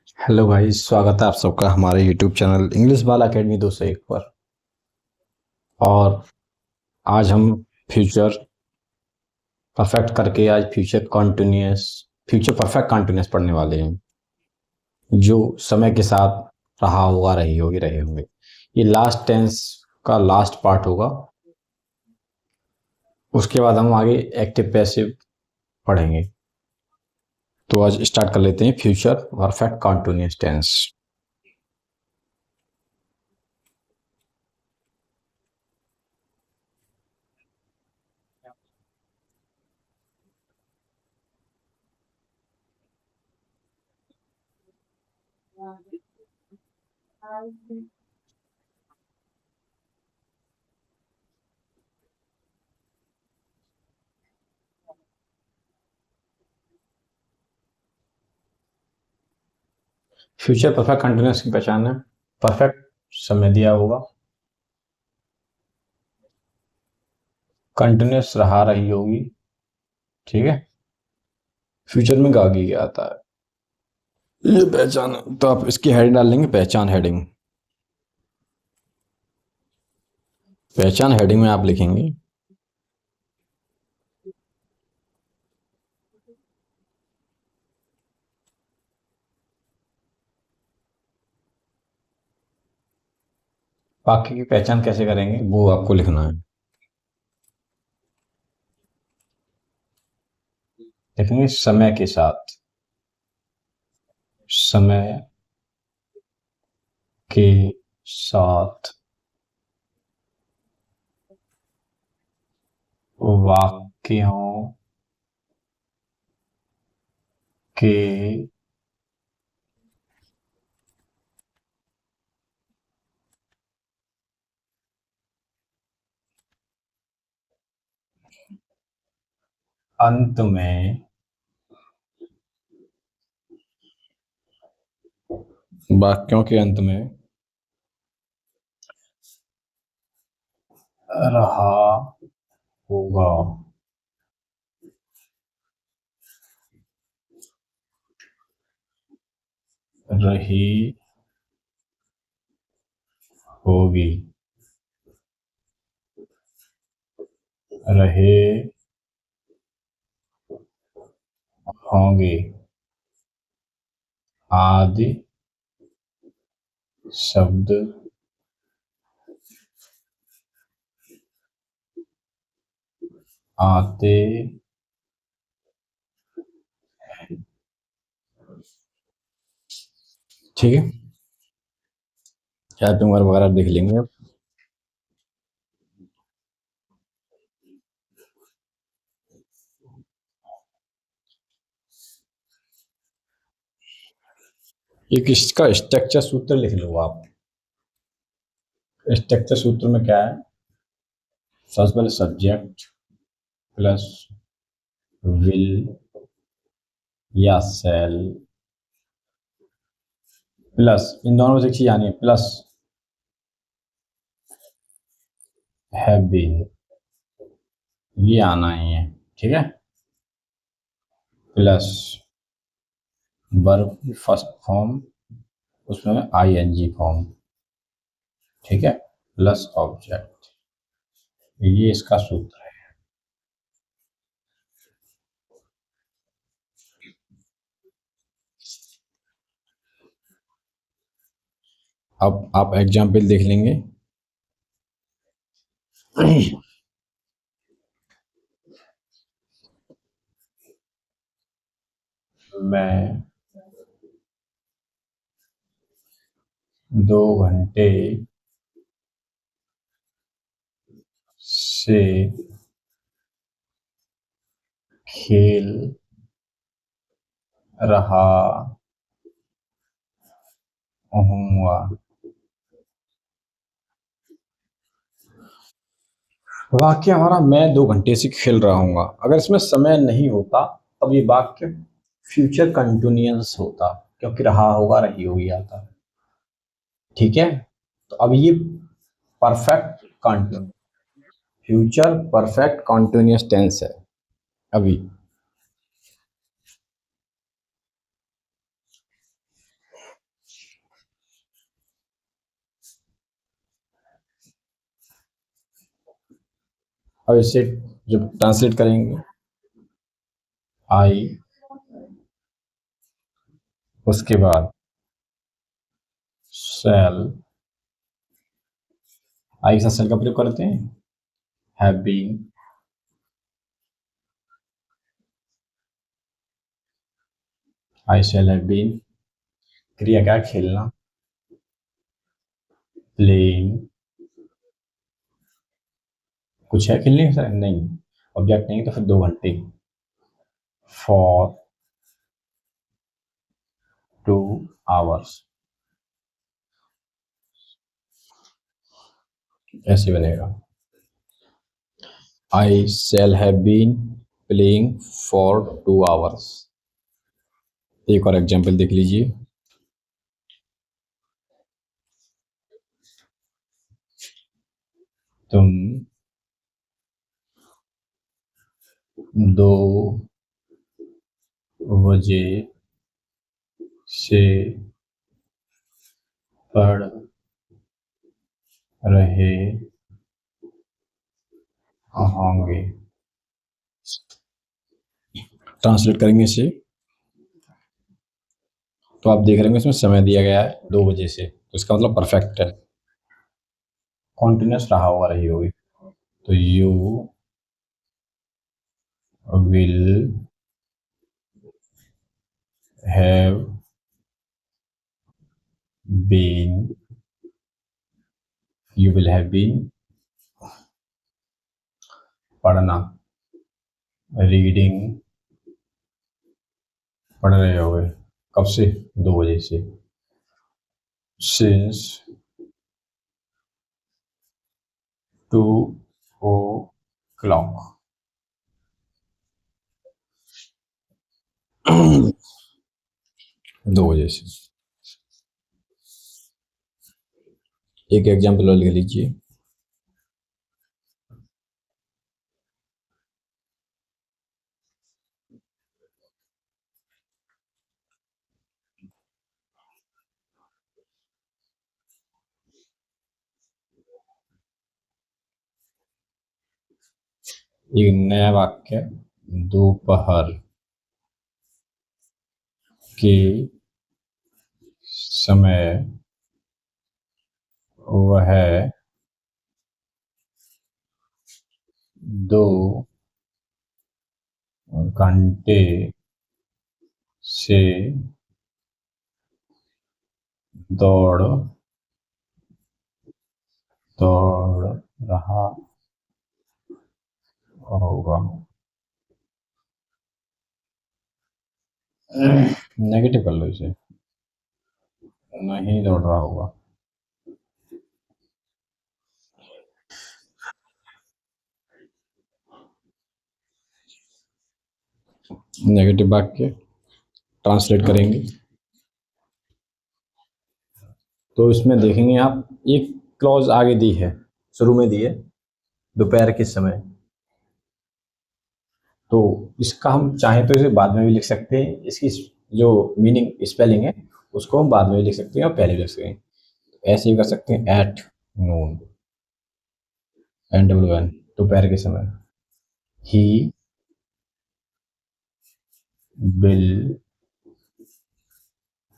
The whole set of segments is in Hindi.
हेलो भाई, स्वागत है आप सबका हमारे यूट्यूब चैनल इंग्लिश बाल अकेडमी 201 पर। और आज हम फ्यूचर परफेक्ट करके आज फ्यूचर परफेक्ट कॉन्टिन्यूस पढ़ने वाले हैं, जो समय के साथ रहा होगा, रहे होंगे। ये लास्ट टेंस का लास्ट पार्ट होगा। उसके बाद हम आगे एक्टिव पैसिव पढ़ेंगे। तो आज स्टार्ट कर लेते हैं future perfect continuous tense. Future perfect continuous की पहचान है, परफेक्ट समय दिया होगा, कंटिन्यूअस रहा रही होगी, ठीक है। फ्यूचर में गागी क्या आता है, ये पहचान है। तो आप इसकी हेडिंग डाल लेंगे, पहचान हेडिंग। पहचान हेडिंग में आप लिखेंगे वाक्य की पहचान कैसे करेंगे वो आपको लिखना है। लिखेंगे समय के साथ, समय के साथ वाक्यों के अंत में, वाक्यों के अंत में रहा होगा, रही होगी, रहे होंगे आदि शब्द आते ठीक है। टाइपिंग वगैरह देख लेंगे अब। एक इसका स्ट्रक्चर सूत्र लिख लो आप। स्ट्रक्चर सूत्र में क्या है, सबसे पहले सब्जेक्ट प्लस विल या सेल प्लस, इन दोनों में से एक चीज आनी है, प्लस हैव बीन, ये आना ही है, ठीक है। प्लस वर्ब की फर्स्ट फॉर्म, उसमें आईएनजी फॉर्म, ठीक है, प्लस ऑब्जेक्ट। ये इसका सूत्र है। अब आप एग्जाम्पल देख लेंगे। मैं 2 घंटे से खेल रहा हूँगा। वाक्य हमारा मैं 2 घंटे से खेल रहा हूँगा, अगर इसमें समय नहीं होता तब ये वाक्य फ्यूचर कंटिन्यूअस होता, क्योंकि रहा होगा रही होगी आता, ठीक है। तो अब ये perfect continue future perfect continuous tense है अभी। और इसे जब ट्रांसलेट करेंगे आई, उसके बाद सेल, आई के साथ सेल का प्रयोग करते हैं, have been, I shall have been, क्रिया क्या, खेलना, प्लेइंग, कुछ है खेलने का नहीं, ऑब्जेक्ट नहीं तो फिर 2 घंटे, फॉर 2 आवर्स, ऐसे बनेगा, I shall have been playing for 2 hours. एक और एग्जाम्पल देख लीजिए, तुम 2 बजे से पढ़ रहे होंगे। ट्रांसलेट करेंगे इसे तो आप देख रहे होंगे इसमें समय दिया गया है 2 बजे से, तो इसका मतलब परफेक्ट है, कॉन्टिन्यूस रहा होगा, रही होगी, तो you will have been, you will have been पढ़ना, रीडिंग, पढ़ रहे होगे, कब से, 2 बजे से, सिंस 2 o'clock, 2 बजे से। एक एग्जाम्पल और लिख लीजिए, एक नया वाक्य, दोपहर के समय वह 2 घंटे से दौड़ रहा होगा। नेगेटिव कर लो इसे, नहीं दौड़ रहा होगा। नेगेटिव वाक्य ट्रांसलेट करेंगे तो इसमें देखेंगे आप, एक क्लॉज आगे दी है, शुरू में दी है, दोपहर के समय, तो इसका हम चाहें तो इसे बाद में भी लिख सकते हैं, इसकी जो मीनिंग स्पेलिंग है उसको हम बाद में भी लिख सकते हैं और पहले भी लिख सकते हैं, ऐसे ही कर सकते हैं, एट नून, NWN, दोपहर के समय, he will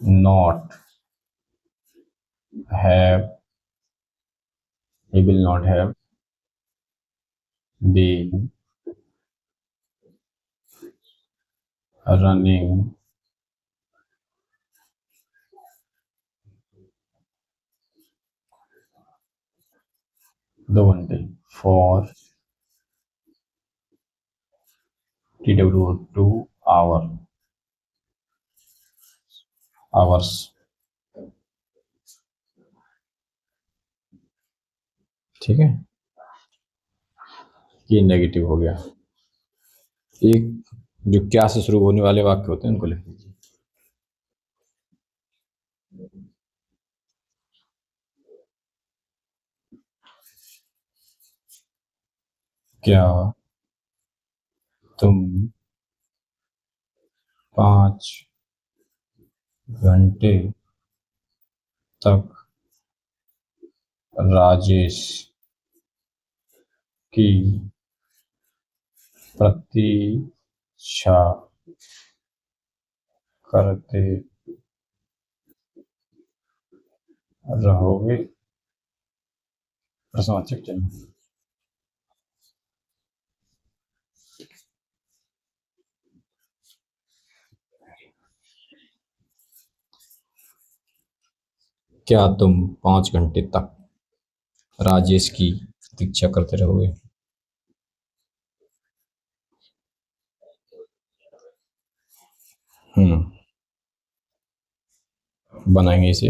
not have, he will not have been running 2 घंटे for TW2 hours। ठीक है, ये नेगेटिव हो गया। एक जो क्या से शुरू होने वाले वाक्य होते हैं उनको लिख लीजिए, क्या तुम 5 घंटे तक राजेश की प्रतीक्षा करते रहोगे, प्रश्नवाचक चिन्ह। क्या तुम 5 घंटे तक राजेश की प्रतीक्षा करते रहोगे? बनाएंगे इसे।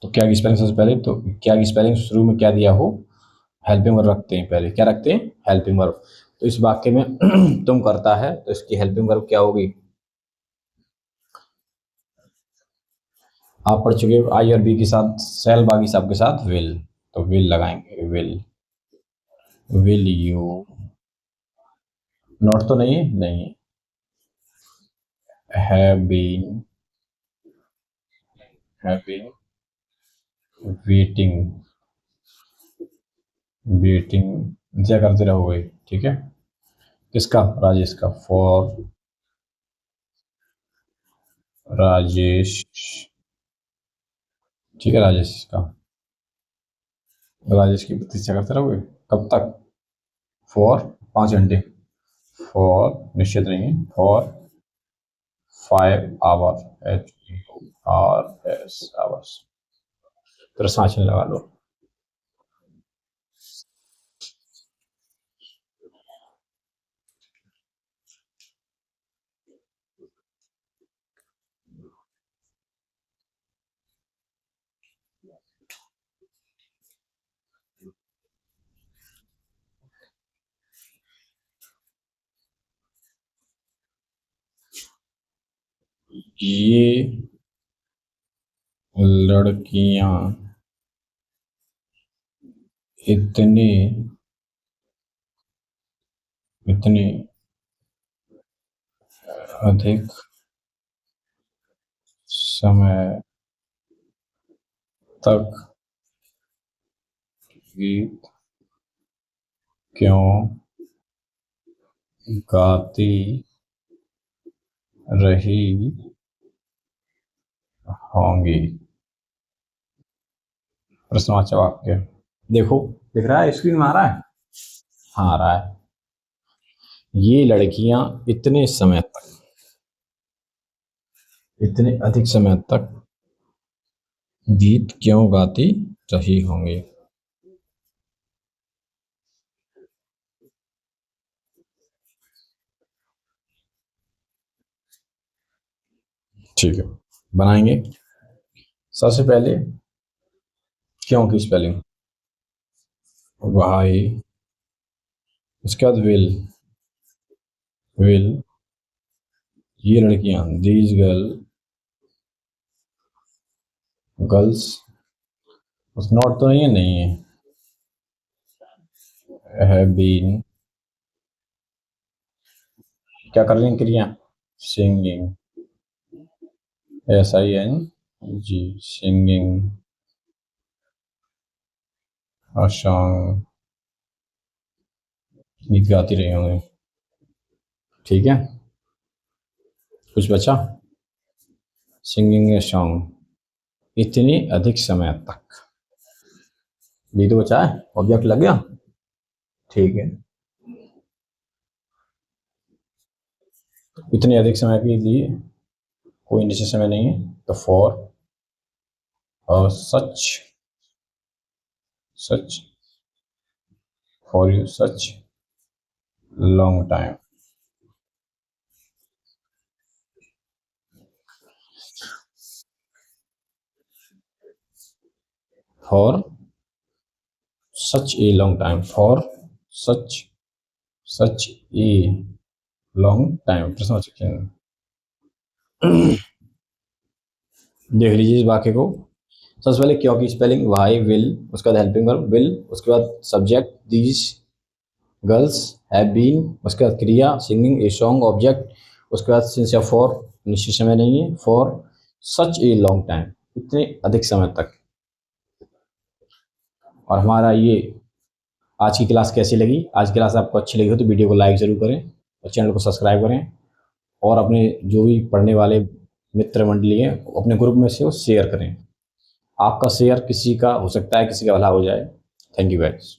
तो क्या की स्पेलिंग सबसे पहले, तो क्या की स्पेलिंग शुरू में क्या दिया हो, हेल्पिंग वर्ब रखते हैं पहले। क्या रखते हैं? Helping verb. तो इस वाक्य में तुम करता है तो इसकी हेल्पिंग वर्ब क्या होगी? आप पढ़ चुके हो आई और बी के साथ सेल, बाकी सब के साथ विल, तो विल लगाएंगे। विल यू, नोट तो नहीं है, नहीं हैव बीन वेटिंग, इंतजार करते रहोगे। ठीक है, किसका? राजेश का। फॉर राजेश, ठीक है, राजेश का, राजेश की प्रतीक्षा करते रहोगे कब तक? फॉर 5 घंटे, फॉर निश्चित नहीं है, फॉर 5 आवर, HOURS आवर्स, तो सांचने लगा लो। ये लड़कियां इतने इतने अधिक समय तक गीत क्यों गाती रही होंगी, प्रश्नवाचक वाक्य। देखो, दिख रहा है, स्क्रीन में आ रहा है? हाँ, आ रहा है। ये लड़कियां इतने समय तक, इतने अधिक समय तक गीत क्यों गाती रही होंगी। ठीक है, बनाएंगे। सबसे पहले क्यों की स्पेलिंग, वाई, उसके बाद विल, ये लड़कियां, दीज गर्ल्स, उस नॉट तो नहीं है, नहीं है, हैव बीन, क्या कर रही हैं क्रिया? Singing, SING, singing a song, गीत गाती रही होंगे। ठीक है, कुछ बचा? सिंगिंग ए सॉन्ग इतनी अधिक समय तक, ये तो बचा है, ऑब्जेक्ट लग गया। ठीक है, इतने अधिक समय के लिए कोई निश्चित समय नहीं है, तो फॉर और सच for you such long time, for such a long time, for such such a long time, प्रश्नवाचक चिन्ह। देख लीजिए इस वाक्य को। सबसे पहले क्यों की स्पेलिंग, वाई, विल, उसके बाद हेल्पिंग वर्ब विल, उसके बाद subject these girls, have been, उसके बाद क्रिया सिंगिंग ए सॉन्ग, ऑब्जेक्ट, उसके बाद सिंस या फॉर, निश्चित समय नहीं है, for such a long time, इतने अधिक समय तक। और हमारा ये आज की क्लास कैसी लगी? आज की क्लास आपको अच्छी लगी हो तो वीडियो को लाइक ज़रूर करें और चैनल को सब्सक्राइब करें और अपने जो भी पढ़ने वाले मित्र मंडली हैं अपने ग्रुप में से वो शेयर करें। आपका शेयर किसी का हो सकता है किसी का भला हो जाए। Thank you guys.